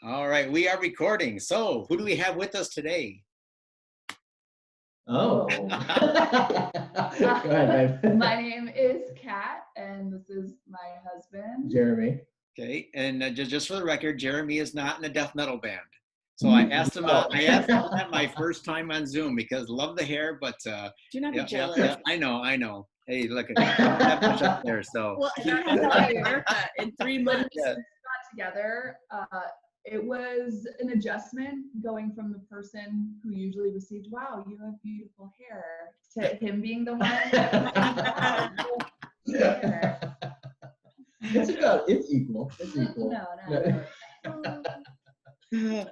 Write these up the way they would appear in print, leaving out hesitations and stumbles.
All right, we are recording. So, who do we have with us today? Oh. Go ahead, babe. My name is Kat, and this is my husband, Jeremy. Okay, and just for the record, Jeremy is not in a death metal band. So I asked him. I asked him that my first time on Zoom because love the hair, but do not be jealous. Yeah, I know. Hey, look at that push up there. So well, and I had to have a haircut in 3 months. we got together. It was an adjustment going from the person who usually received, "Wow, you have beautiful hair," to him being the one. It's equal. It's equal. No.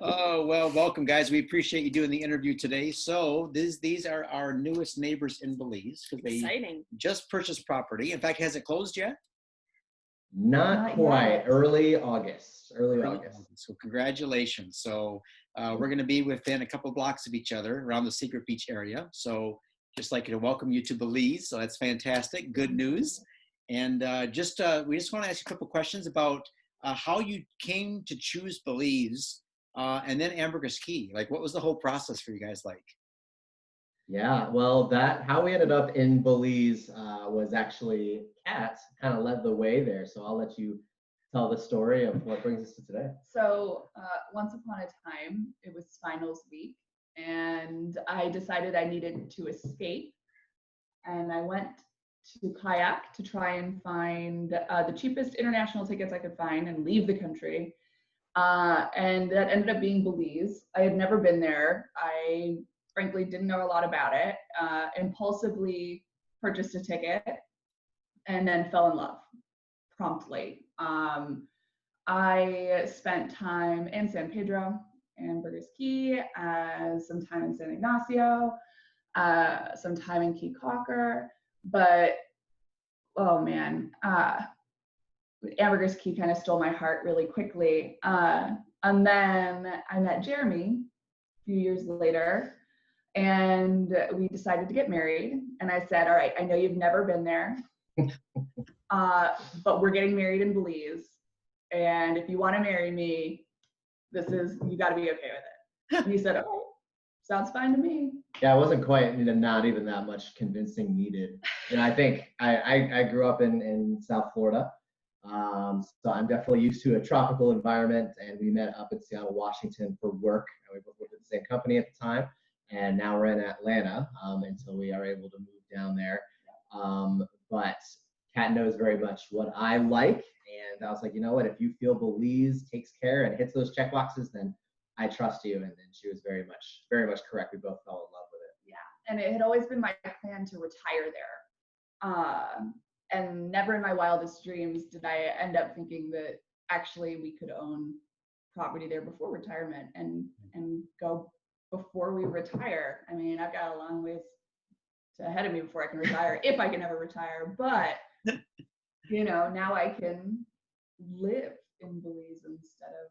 Oh, well, welcome, guys. We appreciate you doing the interview today. So these are our newest neighbors in Belize because they Exciting. just purchased property. In fact, has it closed yet? Not quite. Yet. Early August. So congratulations. So we're going to be within a couple of blocks of each other around the Secret Beach area. So just like to welcome you to Belize. So that's fantastic. Good news. And we just want to ask you a couple of questions about how you came to choose Belize and then Ambergris Caye. Like, what was the whole process for you guys like? Yeah, well, how we ended up in Belize was actually Kat kind of led the way there. So I'll let you tell the story of what brings us to today. So once upon a time, it was finals week, and I decided I needed to escape. And I went to kayak to try and find the cheapest international tickets I could find and leave the country. And that ended up being Belize. I had never been there. I frankly didn't know a lot about it. Impulsively purchased a ticket and then fell in love promptly. I spent time in San Pedro and Ambergris Caye, some time in San Ignacio, some time in Caye Caulker, but oh man, Ambergris Caye kind of stole my heart really quickly. And then I met Jeremy a few years later, and we decided to get married. And I said, all right, I know you've never been there, but we're getting married in Belize. And if you want to marry me, you got to be okay with it. And he said, okay, sounds fine to me. Yeah, it wasn't quite, not even that much convincing needed. And I think I grew up in South Florida. So I'm definitely used to a tropical environment, and we met up in Seattle, Washington for work. And we both worked at the same company at the time. And now we're in Atlanta until we are able to move down there. But Kat knows very much what I like. And I was like, you know what, if you feel Belize takes care and hits those check boxes, then I trust you. And she was very much correct. We both fell in love with it. Yeah. And it had always been my plan to retire there. And never in my wildest dreams did I end up thinking that actually we could own property there before retirement and go before we retire. I mean, I've got a long ways ahead of me before I can retire, if I can ever retire. But, now I can live in Belize instead of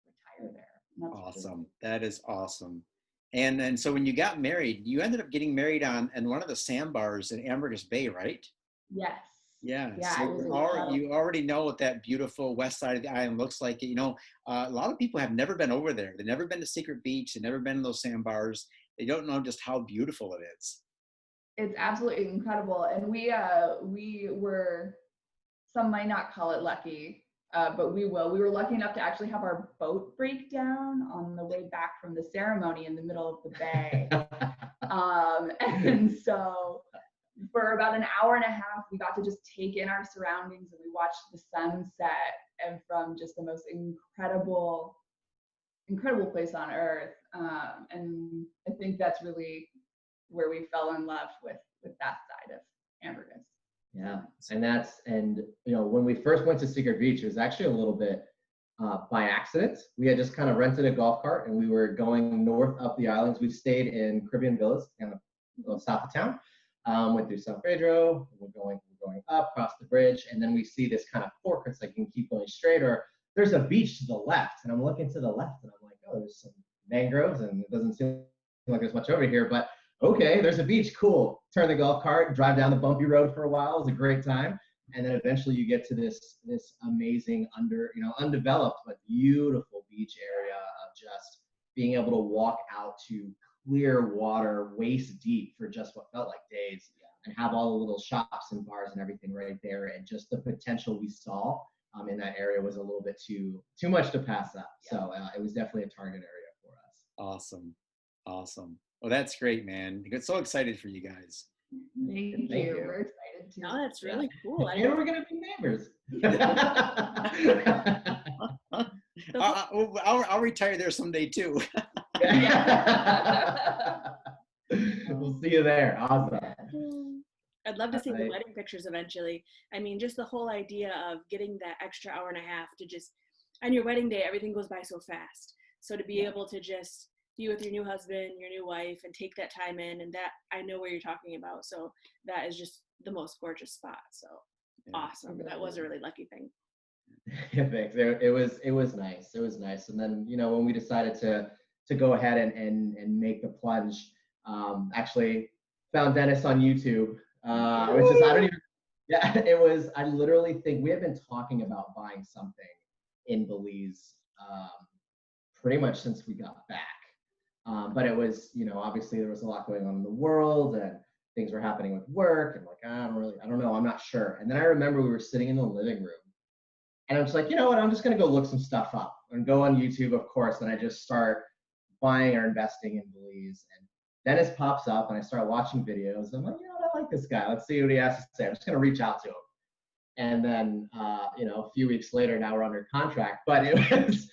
retire there. Awesome. That is awesome. And so when you got married, you ended up getting married in one of the sandbars in Ambergris Bay, right? Yes. Yeah. Yeah, so you already know what that beautiful west side of the island looks like. A lot of people have never been over there. They've never been to Secret Beach. They've never been to those sandbars. They don't know just how beautiful it is. It's absolutely incredible. And we were, some might not call it lucky, but we will. We were lucky enough to actually have our boat break down on the way back from the ceremony in the middle of the bay. And so for about an hour and a half, we got to just take in our surroundings, and we watched the sunset, and from just the most incredible place on earth. And I think that's really where we fell in love with that side of Ambergris. Yeah, and when we first went to Secret Beach, it was actually a little bit by accident. We had just kind of rented a golf cart, and we were going north up the islands. We stayed in Caribbean Villas, kind of south of town. Went through San Pedro. We're going up, across the bridge, and then we see this kind of fork. It's like you can keep going straight, or there's a beach to the left, and I'm looking to the left, and I'm like, oh, there's some mangroves, and it doesn't seem like there's much over here, but okay, there's a beach, cool. Turn the golf cart, drive down the bumpy road for a while. It was a great time. And then eventually you get to this amazing undeveloped but beautiful beach area of just being able to walk out to clear water waist deep for just what felt like days, and have all the little shops and bars and everything right there, and just the potential we saw in that area was a little bit too much to pass up. So it was definitely a target area for us. Awesome. Well, that's great, man. I get so excited for you guys. Thank you. We're excited too. No, that's really cool. And we're gonna be neighbors. I'll retire there someday too. We'll see you there. Awesome. I'd love to see the Right. wedding pictures eventually. I mean, just the whole idea of getting that extra hour and a half to just, on your wedding day, everything goes by so fast. So to be able to just be with your new husband, your new wife, and take that time in, and that, I know where you're talking about. So that is just the most gorgeous spot. So awesome. That was a really lucky thing. Yeah, thanks. It was nice. It was nice. And then, when we decided to go ahead and make the plunge, actually found Dennis on YouTube. Which is, I don't even, yeah, it was, I literally think we have been talking about buying something in Belize pretty much since we got back. But it was, obviously there was a lot going on in the world, and things were happening with work, and like, I don't know, I'm not sure. And then I remember we were sitting in the living room, and I was like, you know what, I'm just gonna go look some stuff up and go on YouTube, of course, and I just start buying or investing in Belize. And Dennis pops up, and I start watching videos. I'm like, I like this guy. Let's see what he has to say. I'm just gonna reach out to him. And then, a few weeks later, now we're under contract. But it was,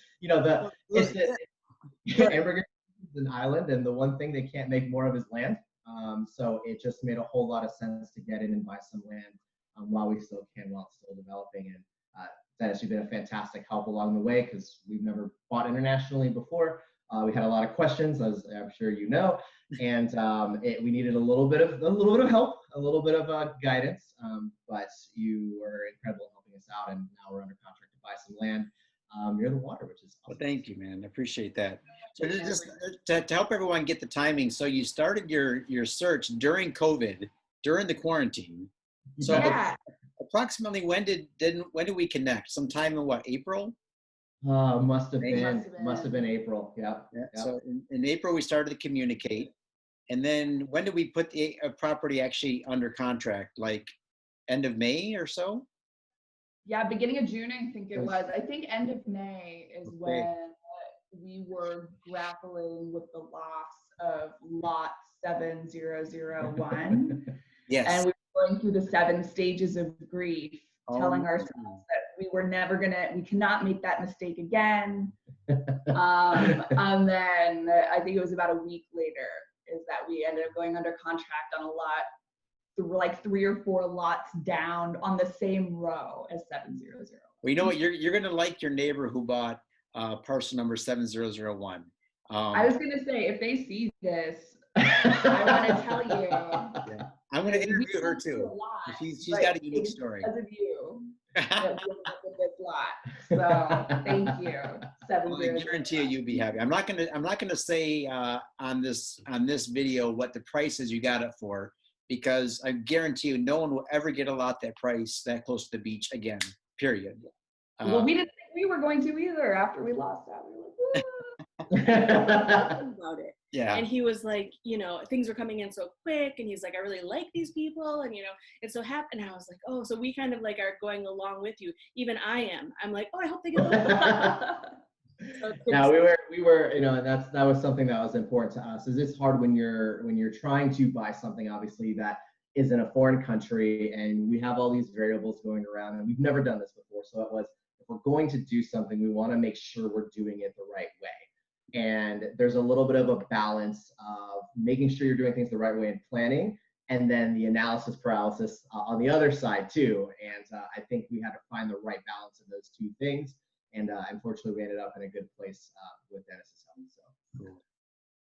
Ambergris is an island, and the one thing they can't make more of is land. So it just made a whole lot of sense to get in and buy some land while we still can, while it's still developing. And Dennis, you've been a fantastic help along the way, because we've never bought internationally before. We had a lot of questions, as I'm sure you know, and we needed a little bit of help, a little bit of guidance. But you were incredible helping us out, and now we're under contract to buy some land near the water, which is awesome. Well, thank you, man. I appreciate that. So just to help everyone get the timing, so you started your search during COVID, during the quarantine. So approximately when did we connect? Sometime in what, April? Must have been April. Yeah. So in April we started to communicate, and then when did we put the property actually under contract? Like end of May or so? Yeah, beginning of June, I think it was. I think end of May is when we were grappling with the loss of lot 7001. Yes. And we were going through the 7 stages of grief, telling ourselves that we cannot make that mistake again. And then I think it was about a week later is that we ended up going under contract on a lot, like 3 or 4 lots down on the same row as 700. Well, you know what? You're going to like your neighbor who bought parcel number 7001. I was going to say, if they see this, I want to tell you. Yeah. I'm going to interview her too. She's got a unique story. Because of you. That we ended up with this lot. So thank you. Well, I guarantee you'll be happy. I'm not gonna say on this video what the price is you got it for, because I guarantee you no one will ever get a lot that price that close to the beach again. Period. Well, we didn't think we were going to either after we lost that. We were like, about it. Yeah. And he was like, things were coming in so quick, and he's like, I really like these people, and it's so happy. And I was like, oh, so we kind of like are going along with you. Even I am. I'm like, oh, I hope they get so now we were, and that was something that was important to us. Is it's hard when you're trying to buy something, obviously, that is in a foreign country, and we have all these variables going around, and we've never done this before. So it was, if we're going to do something, we want to make sure we're doing it the right way. And there's a little bit of a balance of making sure you're doing things the right way and planning, and then the analysis paralysis on the other side too. And I think we had to find the right balance of those two things. And unfortunately, we ended up in a good place with Dennis's help. So. Cool.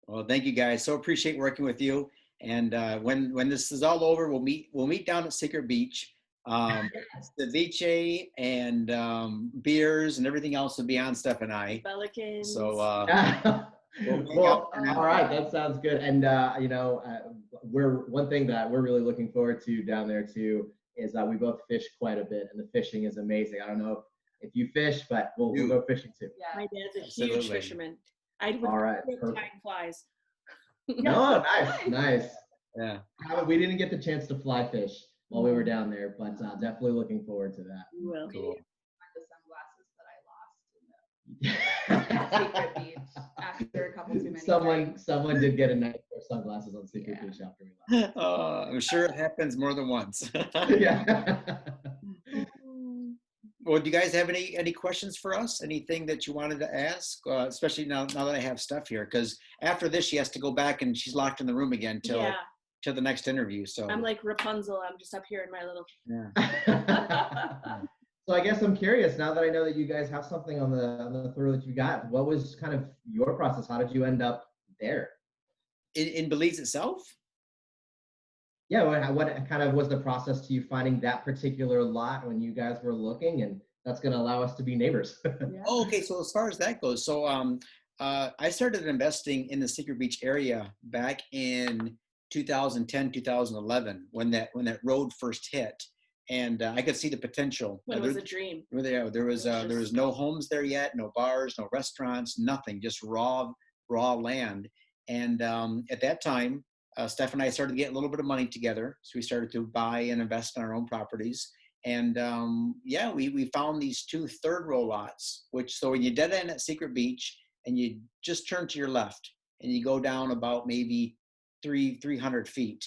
Well, thank you guys. So appreciate working with you. And when this is all over, we'll meet down at Secret Beach. Ceviche and beers and everything else will be on Steph and I. Pelicans. So well, all right, that sounds good. And one thing that we're really looking forward to down there too is we both fish quite a bit, and the fishing is amazing. I don't know if you fish, but we'll go fishing too. Yeah. My dad's a Absolutely. huge fisherman. I would All right, tying perfect. flies. No, nice. Yeah. We didn't get the chance to fly fish while we were down there, but definitely looking forward to that. You will. Cool. The sunglasses that I lost in the Secret Beach after a couple too many drinks. Someone did get a night pair of sunglasses on Secret Beach after we left. I'm sure it happens more than once. Yeah. Well, do you guys have any questions for us? Anything that you wanted to ask, especially now that I have Steph here? Because after this, she has to go back and she's locked in the room again till the next interview. So I'm like Rapunzel. I'm just up here in my little. Yeah. So I guess I'm curious now that I know that you guys have something on the throw that you got. What was kind of your process? How did you end up there? In Belize itself? Yeah, what kind of was the process to you finding that particular lot when you guys were looking, and that's going to allow us to be neighbors? Yeah. Oh, okay. So as far as that goes, so I started investing in the Secret Beach area back in 2010, 2011 when that road first hit, and I could see the potential. When it was a dream. There was no homes there yet, no bars, no restaurants, nothing, just raw land. And at that time, Steph and I started getting a little bit of money together. So we started to buy and invest in our own properties. And we found these 2 third-row lots, so when you dead end at Secret Beach and you just turn to your left and you go down about maybe 300 feet,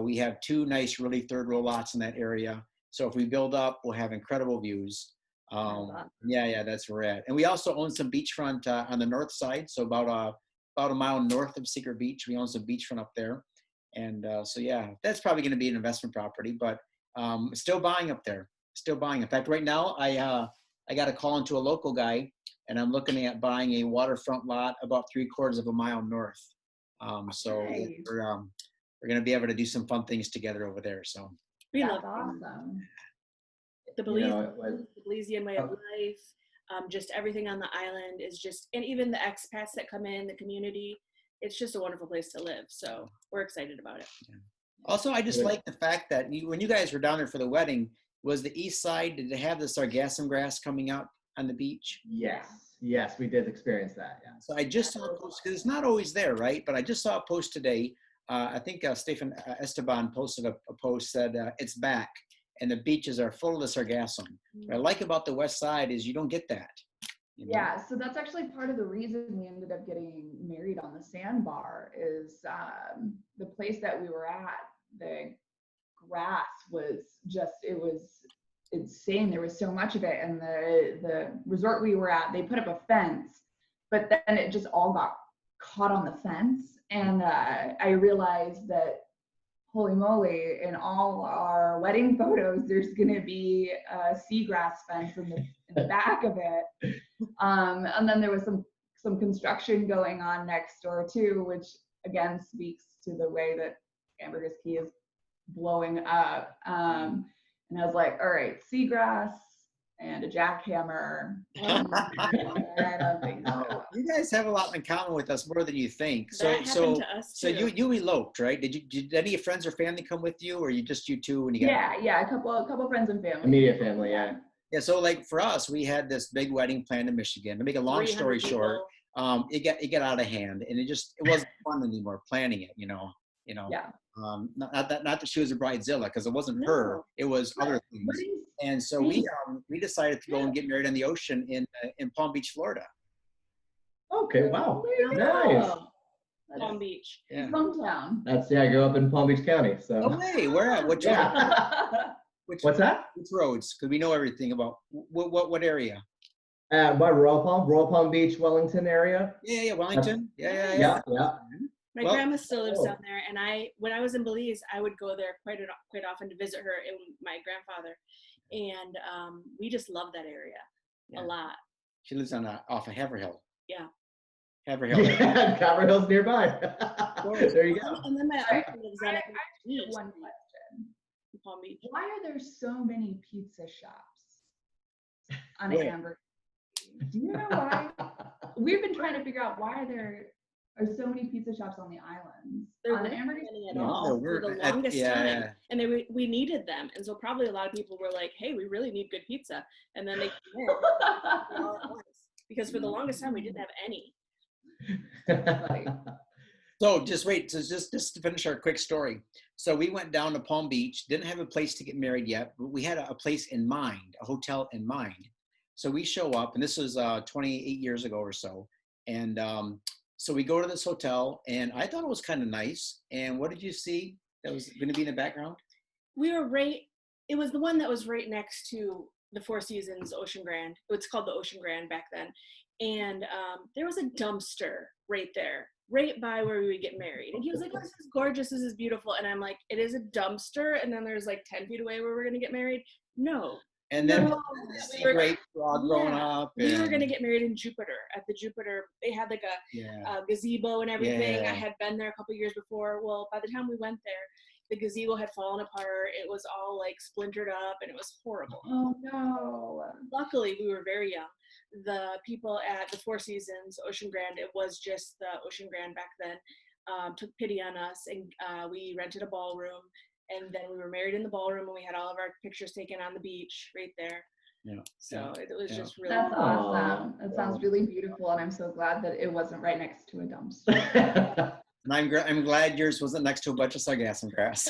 we have 2 nice, really third-row lots in that area. So if we build up, we'll have incredible views. That's where we're at. And we also own some beachfront on the north side. So about a mile north of Secret Beach, we own some beachfront up there. And that's probably going to be an investment property, but still buying up there, still buying. In fact, right now I got a call into a local guy, and I'm looking at buying a waterfront lot about 3/4 of a mile north. Nice. We're going to be able to do some fun things together over there. So We That's love awesome. the Belizean way of life. Just everything on the island is just, and even the expats that come in, the community, it's just a wonderful place to live. So we're excited about it. yeah. Also, I just like the fact that when you guys were down there for the wedding, was the east side, did it have the sargassum grass coming out on the beach? Yes, we did experience that. Yeah. So I just saw a post, because it's not always there, right? But I just saw a post today. I think Stephen Esteban posted a post said it's back, and the beaches are full of the sargassum. What I like about the west side is you don't get that. You know? Yeah, so that's actually part of the reason we ended up getting married on the sandbar is the place that we were at, the grass was just, it was insane. There was so much of it. And the resort we were at, they put up a fence, but then it just all got caught on the fence. And I realized that, holy moly, in all our wedding photos, there's going to be a seagrass fence in the back of it. And then there was some construction going on next door too, which again speaks to the way that Ambergris Caye is blowing up. And I was like, all right, seagrass and a jackhammer. I don't think so. You guys have a lot in common with us, more than you think. That happened to us So too. you eloped, right? Did any of your friends or family come with you, or you just you two when you got? Yeah, a couple friends and family. Immediate family, yeah. Yeah, so like for us, we had this big wedding planned in Michigan. To make a long story 300 short, people. it got out of hand, and it wasn't fun anymore planning it. Yeah. Not that she was a bridezilla, because it wasn't her, it was other things. And so we decided to go and get married on the ocean in Palm Beach, Florida. Okay, wow, There you nice. go. Palm Beach. Yeah. Hometown. I grew up in Palm Beach County, so. Oh, hey, where at? Which What's that? Which roads? Because we know everything about what area. By Royal Palm Beach, Wellington area. Yeah, Wellington. Yeah. My grandma still lives down there, and when I was in Belize, I would go there quite often to visit her and my grandfather, and we just love that area a lot. She lives off of Haverhill. Yeah. Haverhill. Yeah, Haverhill's nearby. There you go. And then my uncle lives on One question. Palm Beach. Why are there so many pizza shops on Where? Ambergris? Do you know why? We've been trying to figure out why are there There's so many pizza shops on the islands. There On weren't Ambergris, any at No, all there for weren't. the longest time, Yeah. and we needed them, and so probably a lot of people were like, "Hey, we really need good pizza," and then they came in all at once, because for the longest time we didn't have any. So just wait, so just to finish our quick story. So we went down to Palm Beach, didn't have a place to get married yet, but we had a place in mind, a hotel in mind. So we show up, and this was 28 years ago or so. And so we go to this hotel, and I thought it was kind of nice. And what did you see that was going to be in the background? We were it was the one that was right next to the Four Seasons Ocean Grand. It's called the Ocean Grand back then. And there was a dumpster right there, right by where we would get married. And he was like, "Oh, this is gorgeous, this is beautiful." And I'm like, "It is a dumpster, and then there's like 10 feet away where we're gonna get married?" No. And then No. see grapes were all growing up. We were and- gonna get married in Jupiter, at the Jupiter. They had like a gazebo and everything. Yeah. I had been there a couple years before. Well, by the time we went there, the gazebo had fallen apart. It was all like splintered up, and it was horrible. oh no. Luckily, we were very young. The people at the Four Seasons Ocean Grand, it was just the Ocean Grand back then, took pity on us, and we rented a ballroom, and then we were married in the ballroom, and we had all of our pictures taken on the beach right there. Yeah. So it was just really That's cool. awesome. That sounds really beautiful, and I'm so glad that it wasn't right next to a dumpster. And I'm glad yours wasn't next to a bunch of sargassum grass.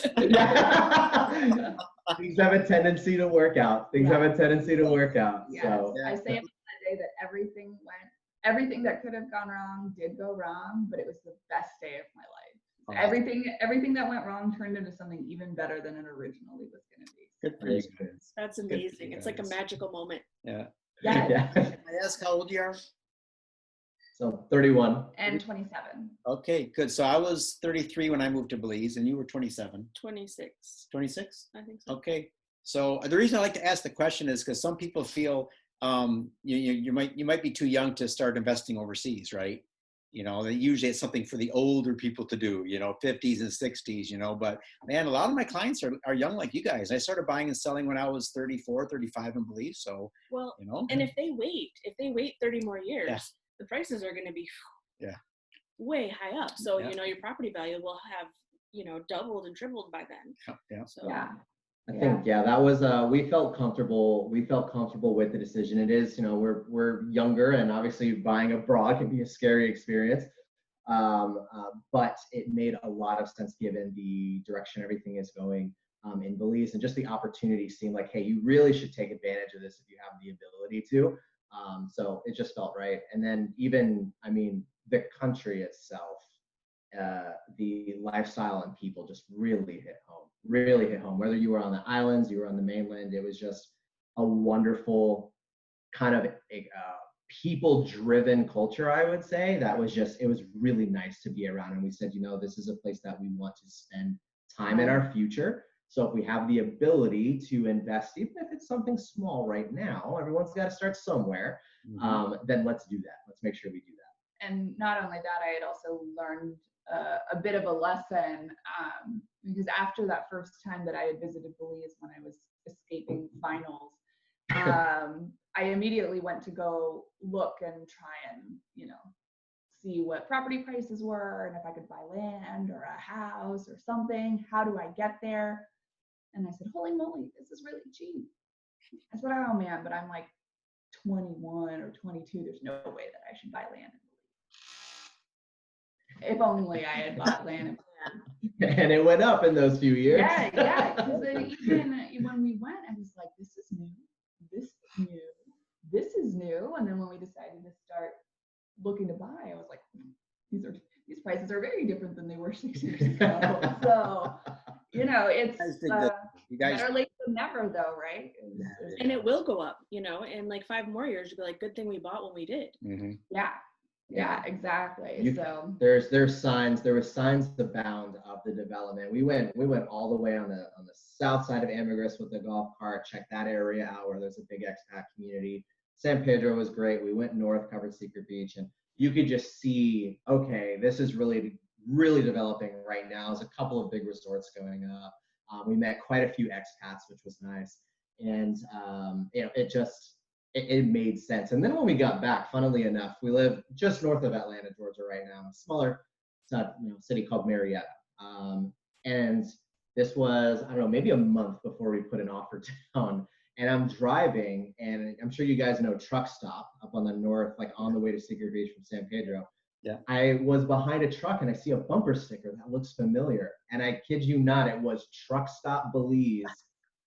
Things have a tendency to work out. Yes. So I say it that day that everything that could have gone wrong did go wrong, but it was the best day of my life. Everything that went wrong turned into something even better than it originally was going to be. Good for you. That's Good for amazing. you It's like a guys. magical moment. Yeah. Yeah. Can I ask how old you are? So 31. And 27. Okay, good. So I was 33 when I moved to Belize, and you were 27. 26, 26? I think so. Okay. So the reason I like to ask the question is because some people feel you might be too young to start investing overseas, right? You know, usually it's something for the older people to do, 50s and 60s, but man, a lot of my clients are young like you guys. I started buying and selling when I was 34, 35 in Belize. So, Well, and if they wait 30 more years, Yeah. the prices are going to be Yeah. way high up. So, Yeah. your property value will have, doubled and tripled by then. Yeah. So Yeah. I think, that was, we felt comfortable with the decision. It is, we're younger, and obviously buying abroad can be a scary experience. But it made a lot of sense given the direction everything is going in Belize, and just the opportunity seemed like, hey, you really should take advantage of this if you have the ability to. So it just felt right. And then even, the country itself, the lifestyle and people just really hit home. Whether you were on the islands, you were on the mainland, it was just a wonderful kind of people-driven culture, I would say. It was really nice to be around. And we said, this is a place that we want to spend time in our future. So if we have the ability to invest, even if it's something small right now, everyone's got to start somewhere, then let's do that. Let's make sure we do that. And not only that, I had also learned a bit of a lesson because after that first time that I had visited Belize when I was escaping finals, I immediately went to go look and try and, see what property prices were and if I could buy land or a house or something. How do I get there? And I said, holy moly, this is really cheap. I said, oh man, but I'm like 21 or 22. There's no way that I should buy land in Belize. If only I had bought land in Belize. And it went up in those few years. Yeah. Because even when we went, I was like, this is new. This is new. And then when we decided to start looking to buy, I was like, these prices are very different than they were 6 years ago. So, it's better late than never, though, right? And it will go up, in like 5 more years, you'll be like, good thing we bought when we did. Mm-hmm. Yeah, exactly. So there's signs. There were signs abound of the development. We went all the way on the south side of Ambergris with the golf cart. Checked that area out where there's a big expat community. San Pedro was great. We went north, covered Secret Beach, and you could just see, okay, this is really developing right now. There's a couple of big resorts going up. We met quite a few expats, which was nice, and it it made sense. And then when we got back, funnily enough, we live just north of Atlanta, Georgia right now, a smaller city called Marietta. And this was, I don't know, maybe a month before we put an offer down. And I'm driving, and I'm sure you guys know Truck Stop up on the north, like on the way to Secret Beach from San Pedro. Yeah. I was behind a truck and I see a bumper sticker that looks familiar. And I kid you not, it was Truck Stop Belize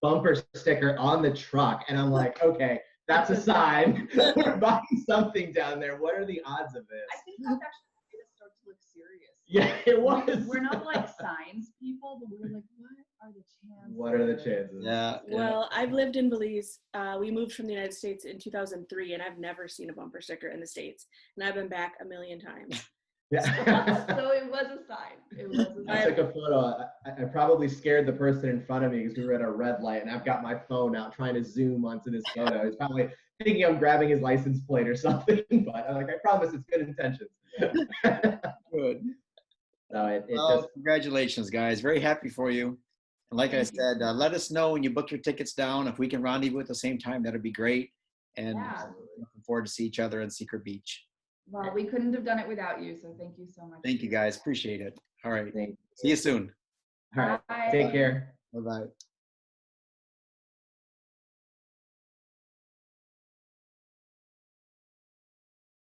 bumper sticker on the truck. And I'm like, okay, that's a sign. We're buying something down there. What are the odds of this? I think that's actually made us start to look serious. Yeah, it was. We're not like signs people, but we're like, what are the chances? What are the chances? Yeah. Well, I've lived in Belize. We moved from the United States in 2003, and I've never seen a bumper sticker in the States. And I've been back a million times. Yeah. So it was a sign. It was a I sign. took a photo. I probably scared the person in front of me because we were at a red light, and I've got my phone out trying to zoom onto this photo. He's probably thinking I'm grabbing his license plate or something, but I'm like, I promise it's good intentions. Good. So it Well, just, congratulations, guys. Very happy for you. And like I Thank you. said, let us know when you book your tickets down. If we can rendezvous at the same time, that'd be great. And Yeah. looking forward to see each other in Secret Beach. Well, we couldn't have done it without you, so thank you so much. Thank you, guys. Appreciate it. All right. thank you. See you soon. All right. Bye. Take care. Bye-bye.